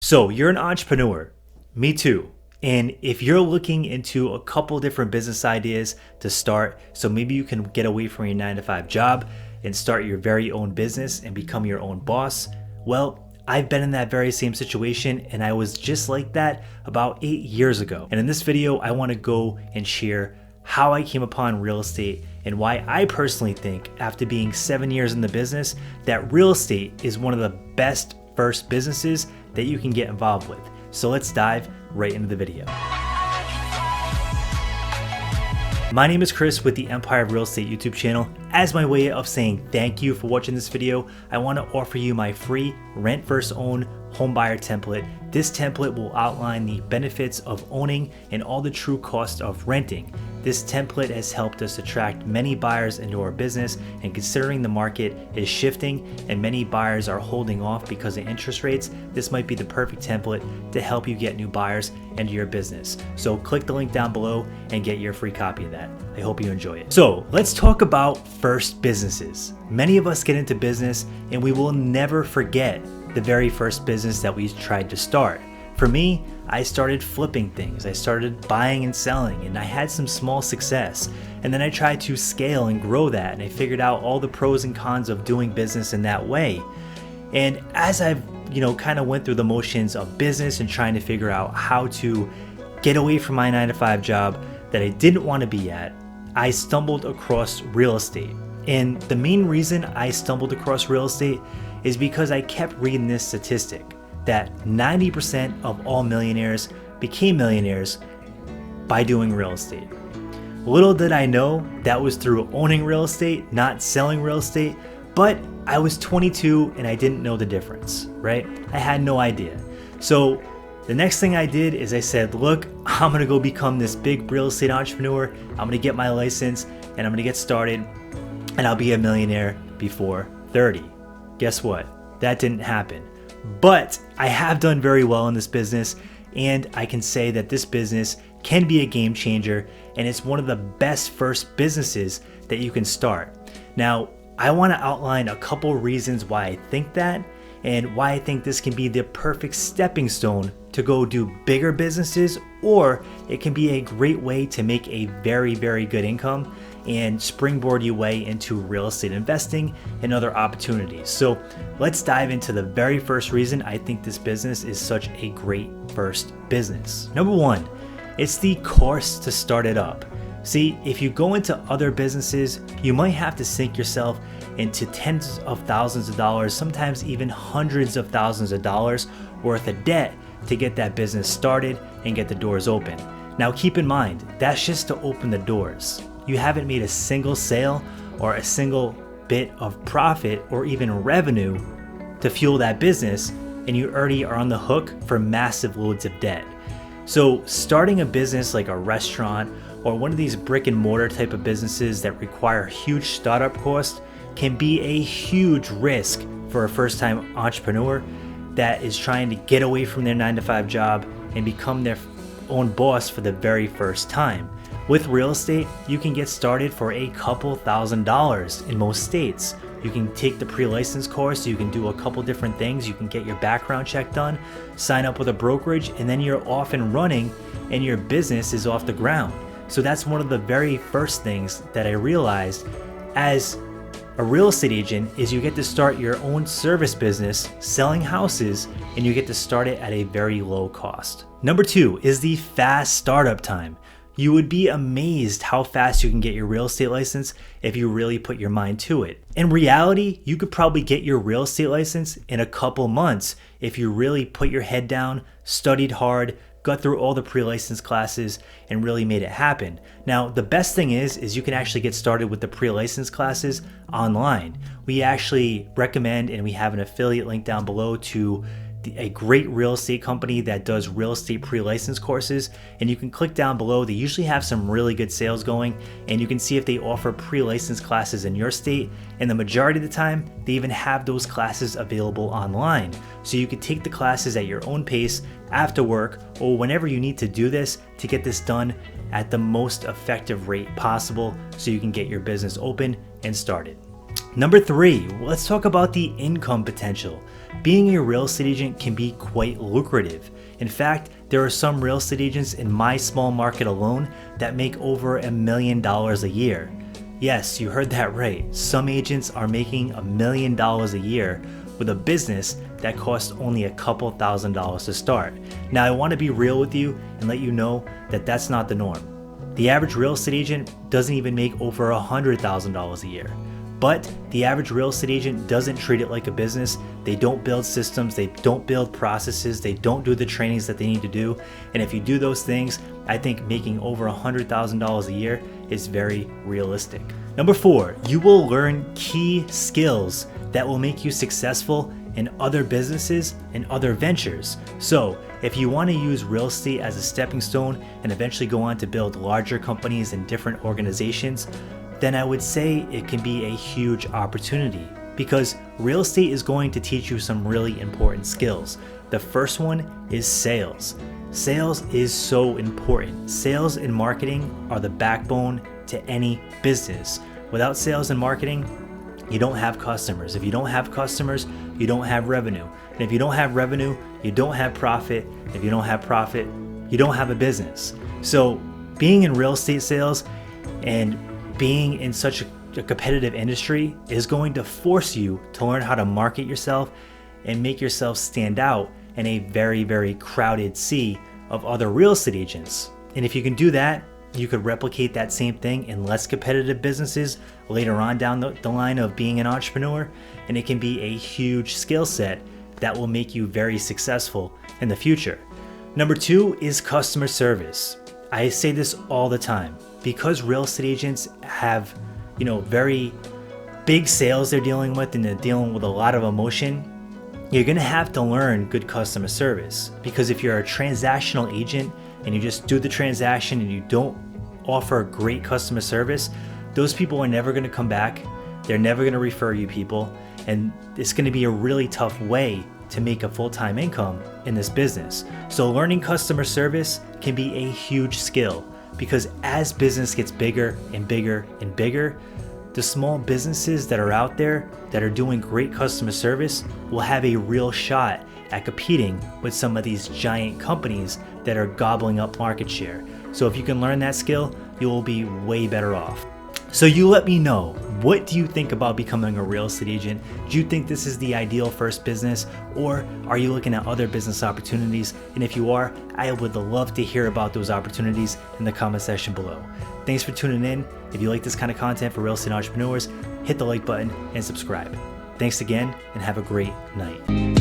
So you're an entrepreneur, me too. And if you're looking into a couple different business ideas to start, so maybe you can get away from your 9-to-5 job and start your very own business and become your own boss. Well, I've been in that very same situation, and I was just like that about 8 years ago. And in this video, I want to go and share how I came upon real estate and why I personally think, after being 7 years in the business, that real estate is one of the best first businesses that you can get involved with. So let's dive right into the video. My name is Chris with the Empire of Real Estate YouTube channel. As my way of saying thank you for watching this video, I want to offer you my free Rent First Own home buyer template. This template will outline the benefits of owning and all the true costs of renting. This template has helped us attract many buyers into our business, and considering the market is shifting and many buyers are holding off because of interest rates, this might be the perfect template to help you get new buyers into your business. So click the link down below and get your free copy of that. I hope you enjoy it. So let's talk about first businesses. Many of us get into business and we will never forget the very first business that we tried to start. For me, I started flipping things. I started buying and selling, and I had some small success. And then I tried to scale and grow that, and I figured out all the pros and cons of doing business in that way. And as I've, kind of went through the motions of business and trying to figure out how to get away from my 9-to-5 job that I didn't want to be at, I stumbled across real estate. And the main reason I stumbled across real estate is because I kept reading this statistic that 90% of all millionaires became millionaires by doing real estate. Little did I know that was through owning real estate, not selling real estate, but I was 22 and I didn't know the difference, right? I had no idea. So the next thing I did is I said, look, I'm gonna go become this big real estate entrepreneur. I'm gonna get my license and I'm gonna get started and I'll be a millionaire before 30. Guess what? That didn't happen. But I have done very well in this business, and I can say that this business can be a game changer, and it's one of the best first businesses that you can start. Now, I want to outline a couple reasons why I think that, and why I think this can be the perfect stepping stone to go do bigger businesses, or it can be a great way to make a very, very good income and springboard your way into real estate investing and other opportunities. So let's dive into the very first reason I think this business is such a great first business. Number one, it's the cost to start it up. See, if you go into other businesses, you might have to sink yourself into tens of thousands of dollars, sometimes even hundreds of thousands of dollars worth of debt to get that business started and get the doors open. Now keep in mind, that's just to open the doors. You haven't made a single sale or a single bit of profit or even revenue to fuel that business, and you already are on the hook for massive loads of debt. So starting a business like a restaurant or one of these brick and mortar type of businesses that require huge startup costs can be a huge risk for a first-time entrepreneur that is trying to get away from their 9-to-5 job and become their own boss for the very first time. With real estate, you can get started for a couple $1,000s in most states. You can take the pre-license course, you can do a couple different things, you can get your background check done, sign up with a brokerage, and then you're off and running and your business is off the ground. So that's one of the very first things that I realized as a real estate agent is you get to start your own service business selling houses, and you get to start it at a very low cost. Number two is the fast startup time. You would be amazed how fast you can get your real estate license if you really put your mind to it. In reality, you could probably get your real estate license in a couple months if you really put your head down, studied hard, got through all the pre-license classes, and really made it happen. Now, the best thing is you can actually get started with the pre-license classes online. We actually recommend, and we have an affiliate link down below to a great real estate company that does real estate pre-license courses, and you can click down below. They usually have some really good sales going, and you can see if they offer pre-license classes in your state, and the majority of the time they even have those classes available online, so you can take the classes at your own pace after work or whenever you need to do this to get this done at the most effective rate possible so you can get your business open and started. Number three, let's talk about the income potential. being a real estate agent can be quite lucrative. In fact, there are some real estate agents in my small market alone that make over $1 million a year. Yes, you heard that right. Some agents are making $1 million a year with a business that costs only a couple $1,000s to start. Now, I want to be real with you and let you know that that's not the norm. The average real estate agent doesn't even make over $100,000 a year. But the average real estate agent doesn't treat it like a business. They don't build systems, they don't build processes, they don't do the trainings that they need to do. And if you do those things, I think making over $100,000 a year is very realistic. Number 4, you will learn key skills that will make you successful in other businesses and other ventures. So if you want to use real estate as a stepping stone and eventually go on to build larger companies and different organizations, then I would say it can be a huge opportunity, because real estate is going to teach you some really important skills. The first one is sales. Sales is so important. Sales and marketing are the backbone to any business. Without sales and marketing, you don't have customers. If you don't have customers, you don't have revenue. And if you don't have revenue, you don't have profit. If you don't have profit, you don't have a business. So being in real estate sales and being in such a competitive industry is going to force you to learn how to market yourself and make yourself stand out in a very, very crowded sea of other real estate agents. And if you can do that, you could replicate that same thing in less competitive businesses later on down the line of being an entrepreneur, and it can be a huge skill set that will make you very successful in the future. Number 2 is customer service. I say this all the time. Because real estate agents have, very big sales they're dealing with, and they're dealing with a lot of emotion, you're gonna have to learn good customer service. Because if you're a transactional agent and you just do the transaction and you don't offer great customer service, those people are never gonna come back. They're never gonna refer you people, and it's gonna be a really tough way to make a full-time income in this business. So learning customer service can be a huge skill, because as business gets bigger and bigger and bigger, the small businesses that are out there that are doing great customer service will have a real shot at competing with some of these giant companies that are gobbling up market share. So if you can learn that skill, you will be way better off. So you let me know, what do you think about becoming a real estate agent? Do you think this is the ideal first business, or are you looking at other business opportunities? And if you are, I would love to hear about those opportunities in the comment section below. Thanks for tuning in. If you like this kind of content for real estate entrepreneurs, hit the like button and subscribe. Thanks again, and have a great night.